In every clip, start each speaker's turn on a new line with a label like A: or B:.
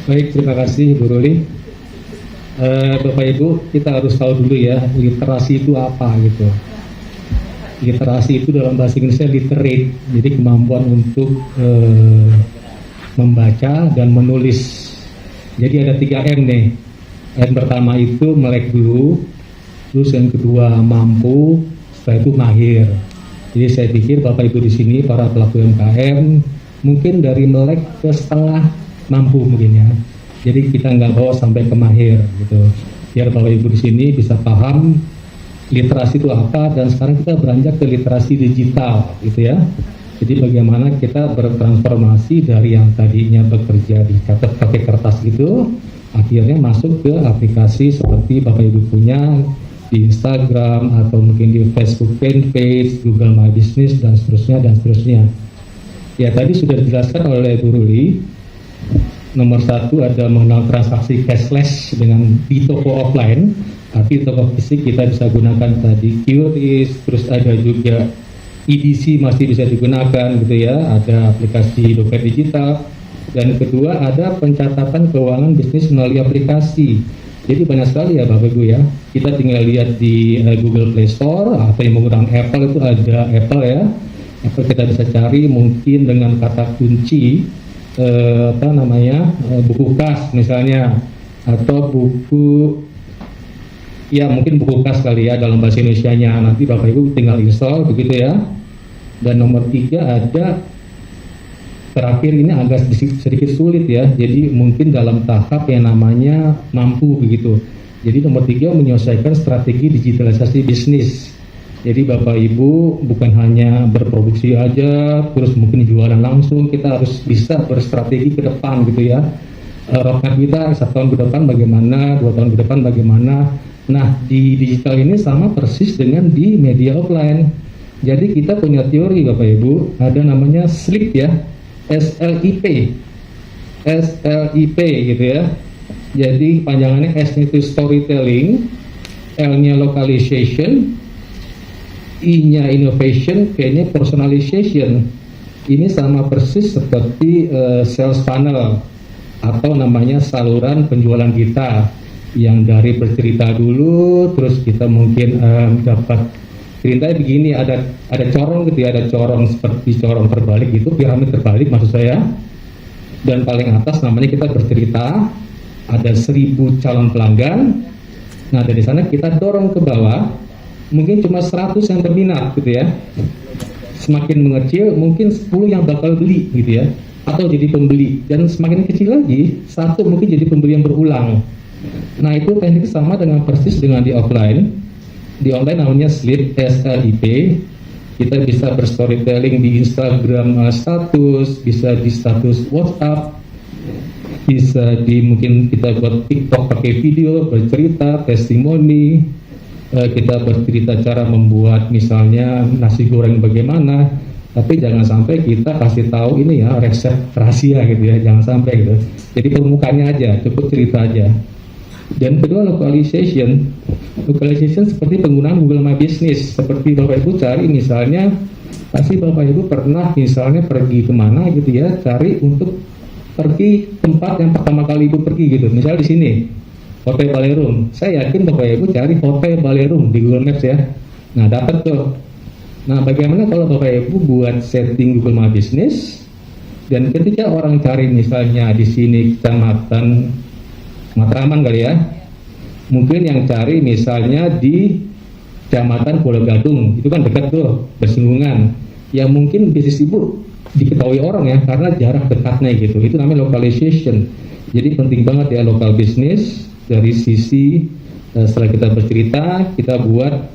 A: Baik, terima kasih Bu Ruli. Bapak Ibu, kita harus tahu dulu ya, literasi itu apa gitu. Literasi itu dalam bahasa Inggrisnya literate, jadi kemampuan untuk membaca dan menulis. Jadi ada 3 M nih. M pertama itu melek dulu, terus yang kedua mampu, setelah itu mahir. Jadi saya pikir Bapak Ibu di sini para pelaku UMKM mungkin dari melek ke setengah mampu mungkin ya. Jadi kita nggak bawa sampai ke mahir gitu. Biar Bapak Ibu di sini bisa paham literasi itu apa, dan sekarang kita beranjak ke literasi digital gitu ya. Jadi bagaimana kita bertransformasi dari yang tadinya bekerja dicatat pakai kertas gitu, akhirnya masuk ke aplikasi seperti Bapak Ibu punya di Instagram atau mungkin di Facebook fanpage, Google My Business dan seterusnya dan seterusnya. Ya tadi sudah dijelaskan oleh Bu Ruli. Nomor 1 ada mengenal transaksi cashless dengan di toko offline. Tapi toko fisik kita bisa gunakan tadi QRIS, terus ada juga EDC masih bisa digunakan gitu ya, ada aplikasi dompet digital. Dan kedua ada pencatatan keuangan bisnis melalui aplikasi. Jadi banyak sekali ya Bapak Ibu ya. Kita tinggal lihat di Google Play Store atau yang menggunakan Apple itu ada Apple ya. Apple kita bisa cari mungkin dengan kata kunci buku kas misalnya, atau buku ya mungkin buku kas kali ya dalam bahasa Indonesianya. Nanti Bapak Ibu tinggal install begitu ya. Dan nomor 3 ada, terakhir ini agak sedikit sulit ya, jadi mungkin dalam tahap yang namanya mampu begitu. Jadi nomor 3 menyelesaikan strategi digitalisasi bisnis. Jadi Bapak Ibu bukan hanya berproduksi aja terus mungkin jualan langsung, kita harus bisa berstrategi ke depan gitu ya. Roadmap kita 1 tahun ke depan bagaimana, 2 tahun ke depan bagaimana. Nah di digital ini sama persis dengan di media offline. Jadi kita punya teori Bapak Ibu, ada namanya SLIP ya, SLIP gitu ya. Jadi panjangannya S itu storytelling, L-nya localization, I-nya innovation, P-nya personalization. Ini sama persis seperti sales funnel atau namanya saluran penjualan kita, yang dari bercerita dulu, terus kita mungkin dapat ceritanya begini, ada corong gitu ya, ada corong seperti corong terbalik gitu, piramid terbalik maksud saya. Dan paling atas namanya kita bercerita, ada 1000 calon pelanggan. Nah dari sana kita dorong ke bawah, mungkin cuma 100 yang berminat gitu ya. Semakin mengecil mungkin 10 yang bakal beli gitu ya, atau jadi pembeli. Dan semakin kecil lagi, 1 mungkin jadi pembeli yang berulang. Nah itu teknik sama dengan persis dengan di offline. Di online namanya SLIP, SLIP. Kita bisa berstorytelling di Instagram status, bisa di status WhatsApp, bisa di mungkin kita buat TikTok pakai video, bercerita, testimoni. Kita bercerita cara membuat misalnya nasi goreng bagaimana, tapi jangan sampai kita kasih tahu ini ya resep rahasia gitu ya, jangan sampai gitu. Jadi permukaannya aja, cukup cerita aja. Dan kedua localization seperti penggunaan Google My Business. Seperti Bapak Ibu cari misalnya, pasti Bapak Ibu pernah misalnya pergi kemana gitu ya, cari untuk pergi tempat yang pertama kali Ibu pergi gitu, misalnya di sini Hotel Balerum. Saya yakin Bapak Ibu cari Hotel Balerum di Google Maps ya. Nah dapat tuh. Nah bagaimana kalau Bapak Ibu buat setting Google My Business, dan ketika orang cari misalnya di sini kecamatan Matraman kali ya, mungkin yang cari misalnya di Kecamatan Pulau Gadung, itu kan dekat tuh, bersinggungan. Yang mungkin bisnis Ibu diketahui orang ya, karena jarak dekatnya gitu. Itu namanya localization. Jadi penting banget ya local business. Dari sisi setelah kita bercerita, kita buat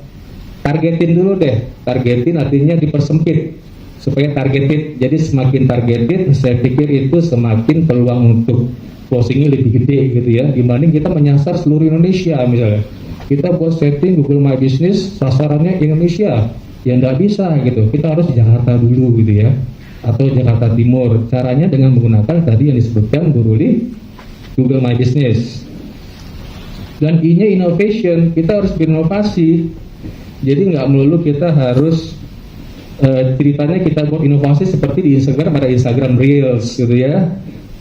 A: targetin dulu deh. Targetin artinya dipersempit supaya targeted. Jadi semakin targeted, saya pikir itu semakin peluang untuk closingnya lebih gede gitu ya, dibanding kita menyasar seluruh Indonesia. Misalnya kita buat setting Google My Business sasarannya Indonesia, ya nggak bisa gitu, kita harus di Jakarta dulu gitu ya, atau Jakarta Timur. Caranya dengan menggunakan tadi yang disebutkan Bu Ruli, Google My Business. Dan I-nya innovation, kita harus berinovasi. Jadi nggak melulu kita harus ceritanya kita buat inovasi seperti di Instagram, ada Instagram Reels gitu ya.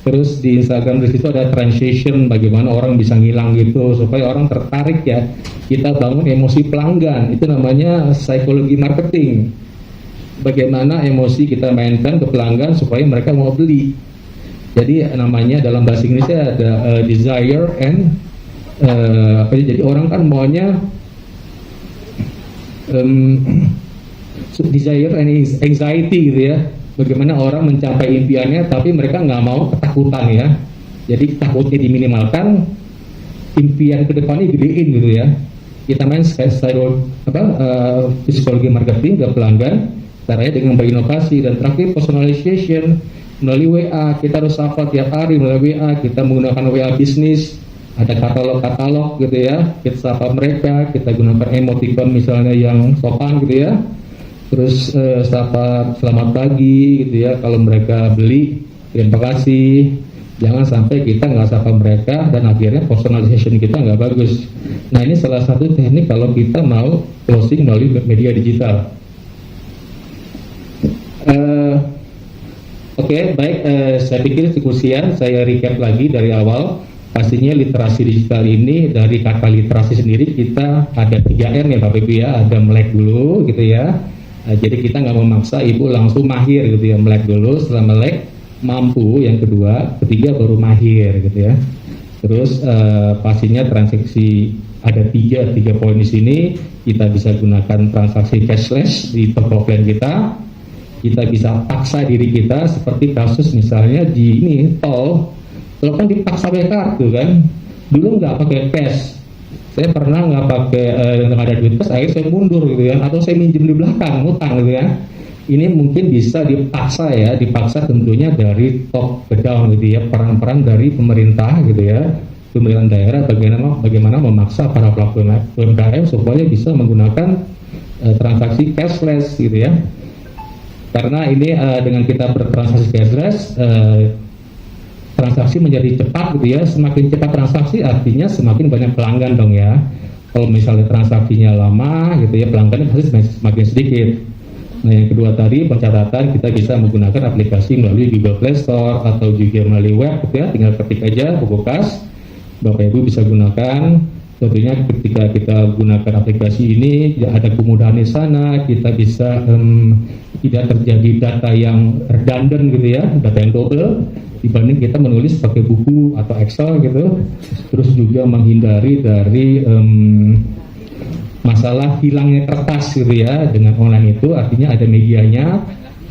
A: Terus di Instagram di situ ada transition, bagaimana orang bisa ngilang gitu supaya orang tertarik ya. Kita bangun emosi pelanggan, itu namanya psikologi marketing. Bagaimana emosi kita mainkan ke pelanggan supaya mereka mau beli. Jadi namanya dalam bahasa Inggrisnya ada desire and jadi orang kan maunya desire and anxiety gitu ya. Bagaimana orang mencapai impiannya tapi mereka nggak mau ketakutan ya. Jadi takutnya diminimalkan, impian ke depannya gedein gitu ya. Kita main psikologi marketing ke pelanggan, caranya dengan berinovasi. Dan terakhir personalization melalui WA. Kita harus sapa tiap hari melalui WA. Kita menggunakan WA bisnis, ada katalog-katalog gitu ya. Kita sapa mereka, kita gunakan emoticon misalnya yang sopan gitu ya. Terus sapa selamat pagi gitu ya. Kalau mereka beli, terima kasih. Jangan sampai kita nggak sapa mereka dan akhirnya personalization kita nggak bagus. Nah ini salah satu teknik kalau kita mau closing melalui media digital. Oke, baik. Saya pikir sekian. Saya recap lagi dari awal. Pastinya literasi digital ini dari kata literasi sendiri kita ada 3M ya Bapak Ibu ya. Ada melek dulu gitu ya. Jadi kita nggak memaksa ibu langsung mahir gitu ya, melek dulu, setelah melek mampu, yang kedua, ketiga baru mahir gitu ya. Terus pastinya transaksi ada tiga poin di sini. Kita bisa gunakan transaksi cashless di toko offline kita. Kita bisa paksa diri kita seperti kasus misalnya di ini tol kan dipaksa pakai kartu kan. Dulu nggak pakai cash. Saya pernah nggak pakai nggak ada duit pas, akhirnya saya mundur gitu ya, atau saya minjem di belakang, utang gitu ya. Ini mungkin bisa dipaksa ya, dipaksa tentunya dari top ke down gitu ya, peran-peran dari pemerintah gitu ya, pemerintahan daerah bagaimana memaksa para pelaku UMKM supaya bisa menggunakan transaksi cashless gitu ya. Karena ini dengan kita bertransaksi cashless, transaksi menjadi cepat gitu ya. Semakin cepat transaksi artinya semakin banyak pelanggan dong ya. Kalau misalnya transaksinya lama gitu ya, pelanggannya pasti semakin sedikit. Nah yang kedua tadi pencatatan, kita bisa menggunakan aplikasi melalui Google Play Store atau juga melalui web gitu ya. Tinggal ketik aja buku kas, Bapak Ibu bisa gunakan. Tentunya ketika kita gunakan aplikasi ini ada kemudahan di sana. Kita bisa tidak terjadi data yang redundant gitu ya, data yang double dibanding kita menulis pakai buku atau Excel gitu. Terus juga menghindari dari masalah hilangnya kertas gitu ya. Dengan online itu artinya ada medianya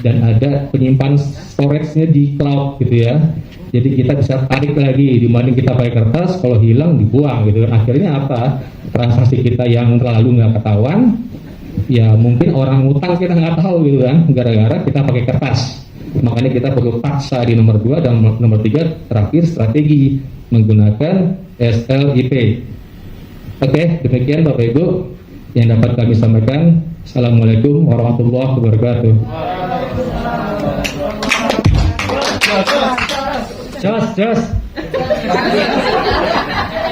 A: dan ada penyimpan storage-nya di cloud gitu ya. Jadi kita bisa tarik lagi dibanding kita pakai kertas, kalau hilang dibuang gitu. Akhirnya apa? Transaksi kita yang terlalu nggak ketahuan, ya mungkin orang utang kita nggak tahu gitu kan, gara-gara kita pakai kertas. Makanya kita perlu paksa di nomor 2 dan nomor 3 terakhir strategi menggunakan SLIP. Oke, demikian Bapak Ibu yang dapat kami sampaikan. Assalamualaikum warahmatullahi wabarakatuh. Jos.